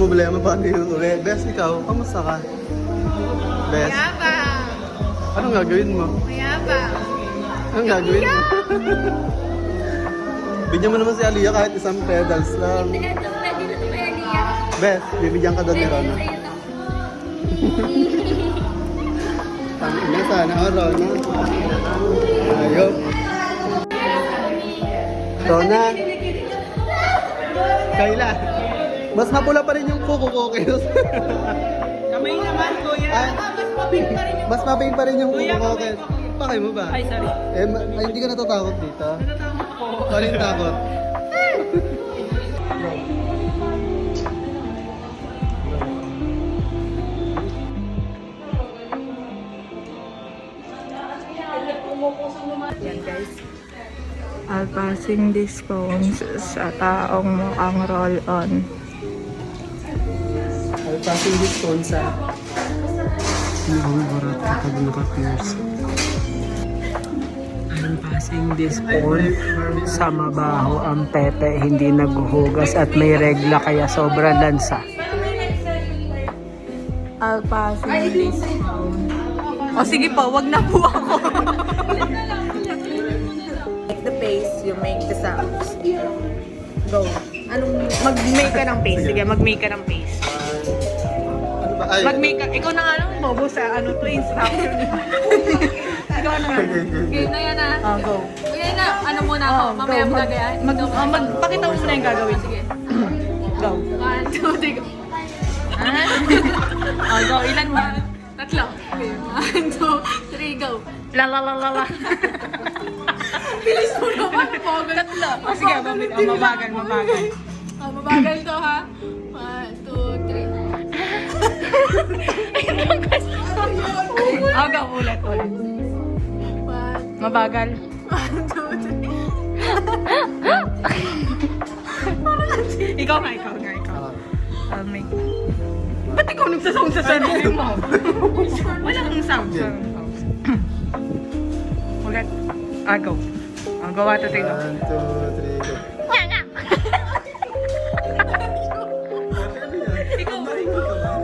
problema, paano yun ulit? Bes, ikaw, kamusta ka? Bes, Mayabang! anong gagawin mo? Mayabang! Anong gagawin mo? Bigyan mo naman si Aliyah kahit isang pedals lang. Bes, bibigyan ka doon ni Rona. Tangin na sana, Rona. Ayop. Rona. Kayla. Mas mapula pa rin yung kuko ko kayo. Kamay naman, kuya. Mas maping pa rin yung kuko ko kayo. Pakay mo ba? Ay, sorry. Ay, hindi ka natatakot dito? Natatakot po. Ano yung takot? Yan guys. I'll passing these phones sa taong mukhang roll-on. I'll passing this phone sa... Hindi ko mabarat kapag naka-pierce. I'm passing this phone sa mabaho ang pepe, hindi naghuhugas at may regla kaya sobrang lansa. I'll passing this phone. O sige po, wag na po ako. Make the pace, you make the sounds. Go. Anong, mag-make ka ng pace. Sige, mag-make ka ng pace. Ano ba? Ay, Mag-make ka. Ikaw na nga lang, bobo sa ano to, instruction. Ikaw na nga. Game na yan ah. Oh, go. Yan na, ano muna ako, mamaya mo gagayahin. Magpakita mo muna yung gagawin. Sige. Go. 1, 2, 3, go. Oh, go. Ilan mo? Tatlo. Okay. 1, 2, 3, go. La la la la la. Bilis mo naman, mabagal. Tatlo. Oh, sige, mabagal, mabagal. Oh, mabagal to ha. 1, 2, 3. Oh, go. Ulit. 1, Mabagal. 1, 2, 3. Ikaw nga. I'll make... Ba't ikaw nagsasound sa sarili mo? Walang sound. Ulit. Go. I'll go 1, 2, 3, go. 1, 2, 3, go.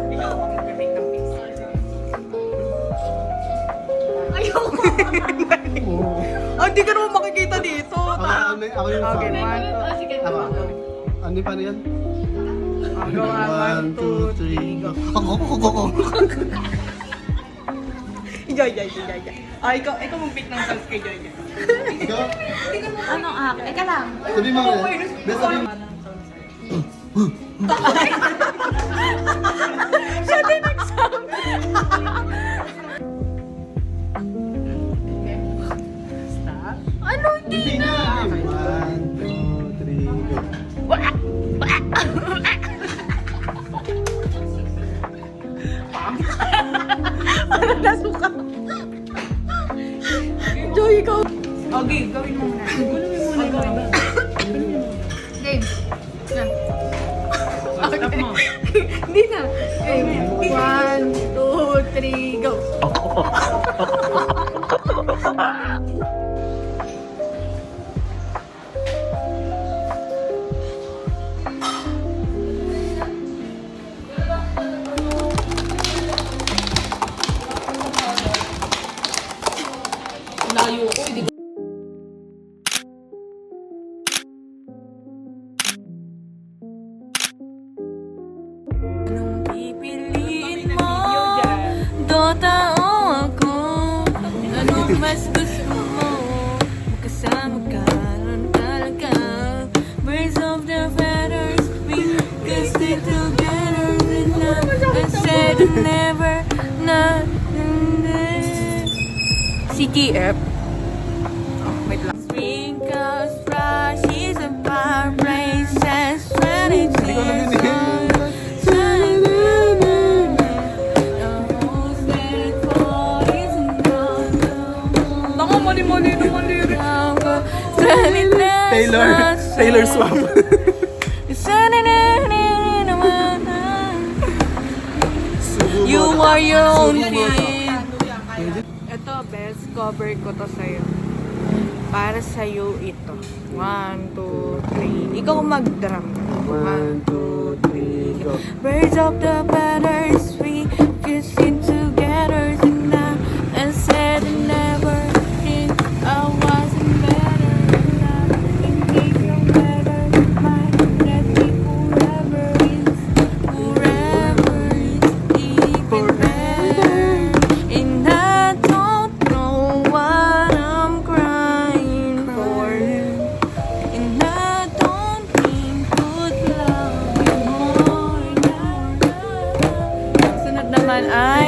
Ikaw ang mag-make ng peace. Ayoko. Hindi ka naman makikita dito. Ako yung Okay, sound. 1, 2. Oh, sige. Ako. Ano yung paano yan? Go. 1, 2, 3, go. Joy. Ikaw mag-pick ng sounds kay Joy. Ikaw? Ano ah? Eka lang. Sabi mo nga. Bes, sabi mo. Siya din nag-sound. Stop. Ano? Hindi na. 1, 2, 3, go. Parang nasuka. Joy, ikaw. Okay, gawin mo muna. Gulungin mo muna. Game. Na. Stop mo. Hindi na. Game. 1, 2, 3, go. Layo ko, hindi ko. Anong pipiliin mo? Dota o ako? Anong mas gusto mo? Magkasama ka ron talaga. Birds of the feathers, we can stick together with love. I said never, not CTF. Oh, wait lang. Sprinkles, brushes, and vibrations, strategies. Naku, mali naman lyrics. Taylor Swift. You are your own king. Ito, best cover ko to sa'yo. Para sa'yo ito. 1, 2, 3. Ikaw mag-drum. 1, 2, 3, go. Birds of the feathers, we kissing together tonight. And said never think I wasn't better tonight. In case no matter, my that be forever is even better. And I don't know what I'm crying for. And I don't think could love you more. Sunod naman ay